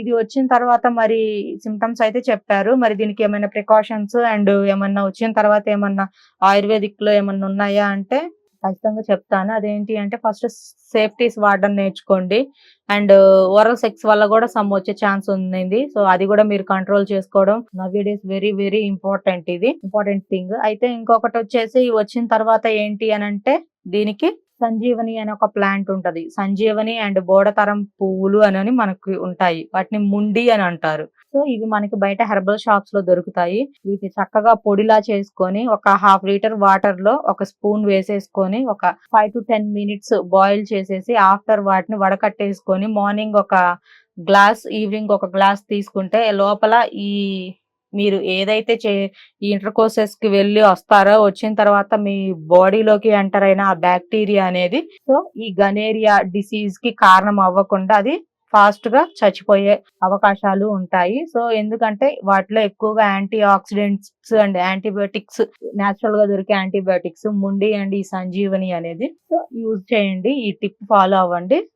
ఇది వచ్చిన తర్వాత మరి సింప్టమ్స్ అయితే చెప్పారు. మరి దీనికి ఏమైనా ప్రికాషన్స్ అండ్ ఏమన్నా వచ్చిన తర్వాత ఏమన్నా ఆయుర్వేదిక్‌లో ఏమన్నా ఉన్నాయా అంటే ఖచ్చితంగా చెప్తాను. అదేంటి అంటే ఫస్ట్ సేఫ్టీస్ వాడడం నేర్చుకోండి. అండ్ ఓరల్ సెక్స్ వల్ల కూడా సమ్ వచ్చే ఛాన్స్ ఉండింది. సో అది కూడా మీరు కంట్రోల్ చేసుకోవడం now days very very important. ఇది ఇంపార్టెంట్ థింగ్. అయితే ఇంకొకటి వచ్చేసి వచ్చిన తర్వాత ఏంటి అనంటే దీనికి సంజీవని అనే ఒక ప్లాంట్ ఉంటది. సంజీవని అండ్ బోడతరం పువ్వులు అని మనకు ఉంటాయి. వాటిని ముండి అని అంటారు. సో ఇవి మనకి బయట హెర్బల్ షాప్స్ లో దొరుకుతాయి. వీటిని చక్కగా పొడిలా చేసుకొని ఒక హాఫ్ లీటర్ వాటర్ లో ఒక స్పూన్ వేసేసుకొని ఒక 5 to 10 మినిట్స్ బాయిల్ చేసేసి ఆఫ్టర్ వాటిని వడకట్టేసుకొని మార్నింగ్ ఒక గ్లాస్, ఈవినింగ్ ఒక గ్లాస్ తీసుకుంటే లోపల ఈ మీరు ఏదైతే ఈ ఇంటర్ కోర్సెస్ కి వెళ్ళి వస్తారో వచ్చిన తర్వాత మీ బాడీలోకి ఎంటర్ అయిన ఆ బ్యాక్టీరియా అనేది సో ఈ గనేరియా డిసీజ్ కి కారణం అవ్వకుండా అది ఫాస్ట్ గా చచ్చిపోయే అవకాశాలు ఉంటాయి. సో ఎందుకంటే వాటిలో ఎక్కువగా antioxidants and antibiotics natural గా దొరికే యాంటీబయోటిక్స్ ముండి అండ్ ఈ సంజీవని అనేది సో యూజ్ చేయండి. ఈ టిప్ ఫాలో అవ్వండి.